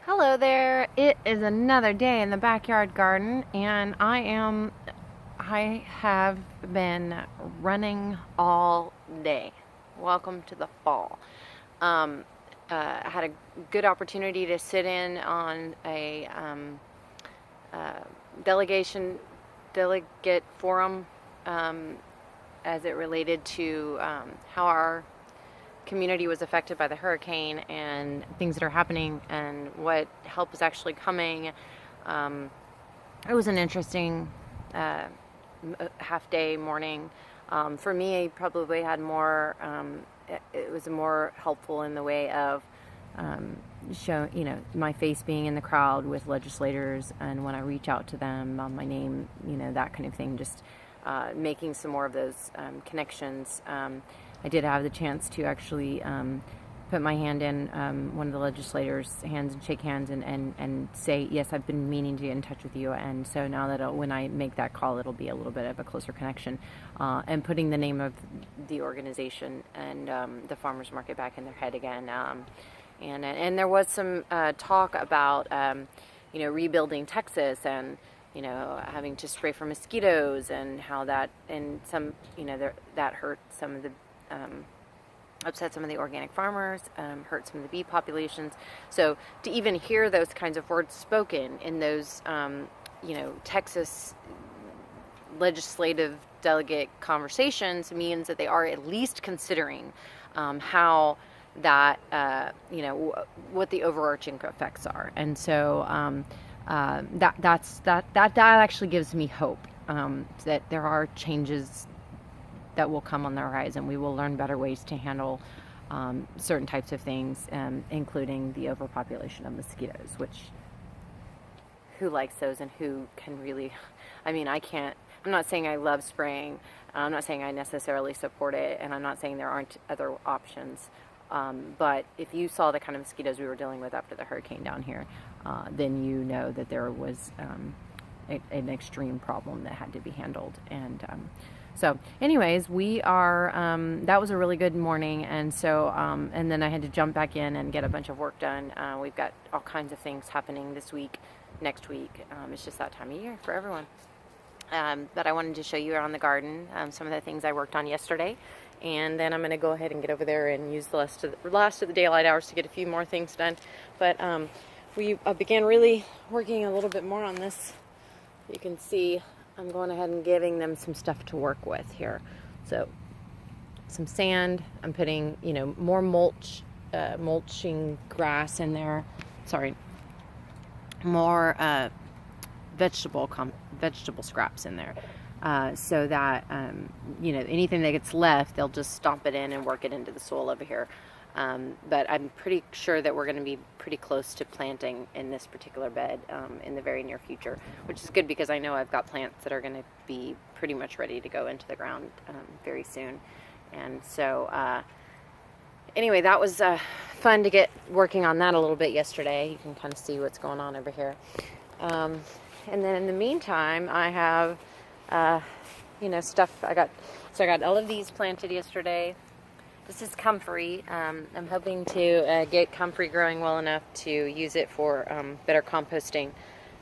Hello there. It is another day in the backyard garden, and I have been running all day. Welcome to the fall. Um, I had a good opportunity to sit in on a uh, delegation delegate forum um, as it related to how our community was affected by the hurricane and things that are happening and what help is actually coming. Um, it was an interesting uh, half day morning. For me, I probably had more, it was more helpful in the way of show, my face being in the crowd with legislators, and when I reach out to them, my name, that kind of thing, just making some more of those connections. I did have the chance to actually put my hand in one of the legislators' hands and shake hands and say, yes, I've been meaning to get in touch with you. And so now that when I make that call, it'll be a little bit of a closer connection. And putting the name of the organization and the farmers market back in their head again. And there was some talk about, rebuilding Texas and, having to spray for mosquitoes and how that, and some, that hurt some of the, upset some of the organic farmers, hurt some of the bee populations. So to even hear those kinds of words spoken in those, Texas legislative delegate conversations means that they are at least considering how that, what the overarching effects are. And so that actually gives me hope that there are changes that will come on the horizon. We will learn better ways to handle certain types of things, including the overpopulation of mosquitoes, which who likes those and who can really, I'm not saying I love spraying. I'm not saying I necessarily support it, and I'm not saying there aren't other options. But if you saw the kind of mosquitoes we were dealing with after the hurricane down here, then you know that there was an extreme problem that had to be handled. And so anyways, we are, that was a really good morning. And so, and then I had to jump back in and get a bunch of work done. We've got all kinds of things happening this week, next week. It's just that time of year for everyone. But I wanted to show you around the garden some of the things I worked on yesterday. And then I'm going to go ahead and get over there and use the last of the daylight hours to get a few more things done. But we began really working a little bit more on this. You can see I'm going ahead and giving them some stuff to work with here. So some sand. I'm putting, more mulching grass in there. Sorry, more vegetable scraps in there. So that, anything that gets left, they'll just stomp it in and work it into the soil over here. But I'm pretty sure that we're going to be pretty close to planting in this particular bed in the very near future, which is good because I know I've got plants that are going to be pretty much ready to go into the ground very soon. And so anyway, that was fun to get working on that a little bit yesterday. You can kind of see what's going on over here. And then in the meantime, I have stuff I got all of these planted yesterday. This is comfrey. I'm hoping to get comfrey growing well enough to use it for better composting.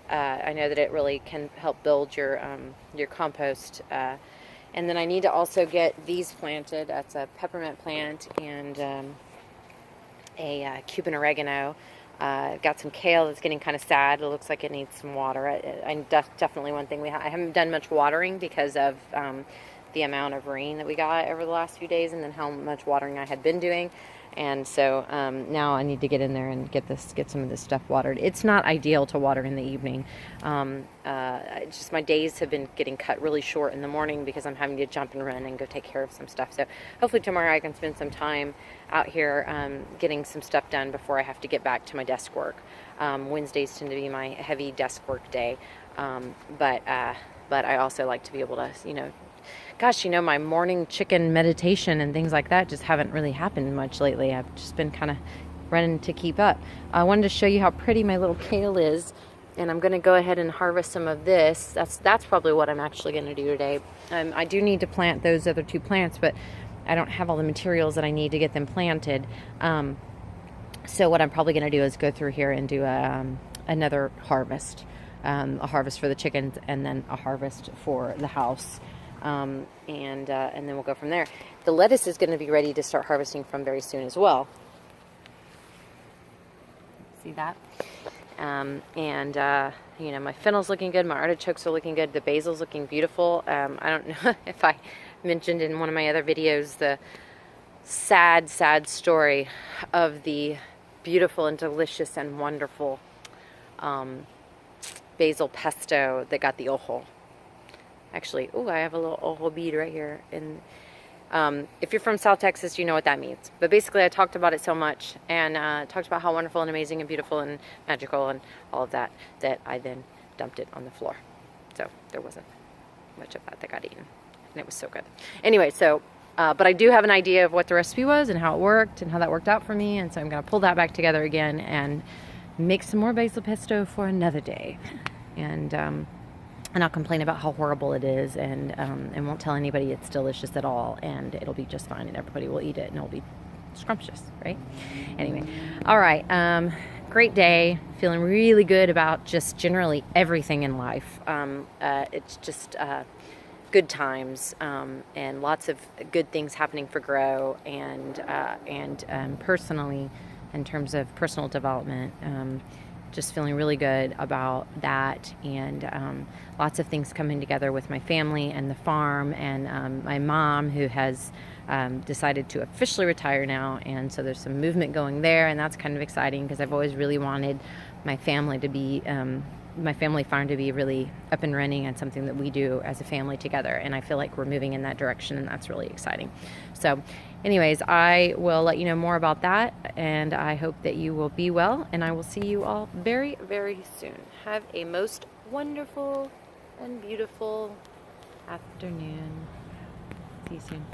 I know that it really can help build your compost. And then I need to also get these planted. That's a peppermint plant and a Cuban oregano. Got some kale that's getting kind of sad. It looks like it needs some water. Definitely one thing I haven't done much watering because of the amount of rain that we got over the last few days, and then how much watering I had been doing. And so now I need to get in there and get some of this stuff watered. It's not ideal to water in the evening. It's just my days have been getting cut really short in the morning because I'm having to jump and run and go take care of some stuff. So hopefully tomorrow I can spend some time out here getting some stuff done before I have to get back to my desk work. Wednesdays tend to be my heavy desk work day. But I also like to be able to, my morning chicken meditation and things like that just haven't really happened much lately. I've just been kind of running to keep up. I wanted to show you how pretty my little kale is, and I'm going to go ahead and harvest some of this. That's probably what I'm actually going to do today. I do need to plant those other two plants, but I don't have all the materials that I need to get them planted. So what I'm probably going to do is go through here and do another harvest, a harvest for the chickens, and then a harvest for the house, and then we'll go from there. The lettuce is going to be ready to start harvesting from very soon as well. See that? You know, my fennel's looking good, my artichokes are looking good, the basil's looking beautiful. I don't know if I mentioned in one of my other videos the sad story of the beautiful and delicious and wonderful basil pesto that got the ojo. Actually, I have a little ojo bead right here. And if you're from South Texas, you know what that means. But basically, I talked about it so much and talked about how wonderful and amazing and beautiful and magical and all of that, that I then dumped it on the floor. So there wasn't much of that got eaten. And it was so good. Anyway, so, but I do have an idea of what the recipe was and how it worked and how that worked out for me. And so I'm going to pull that back together again and make some more basil pesto for another day. And I'll complain about how horrible it is, and won't tell anybody it's delicious at all, and it'll be just fine, and everybody will eat it, and it'll be scrumptious, right? Anyway, all right, great day. Feeling really good about just generally everything in life. It's just good times, and lots of good things happening for Grow, and personally, in terms of personal development. Just feeling really good about that, and lots of things coming together with my family and the farm, and my mom, who has decided to officially retire now, and so there's some movement going there, and that's kind of exciting because I've always really wanted my family to be my family farm to be really up and running and something that we do as a family together, and I feel like we're moving in that direction, and that's really exciting. So anyways, I will let you know more about that, and I hope that you will be well, and I will see you all very, very soon. Have a most wonderful and beautiful afternoon. See you soon.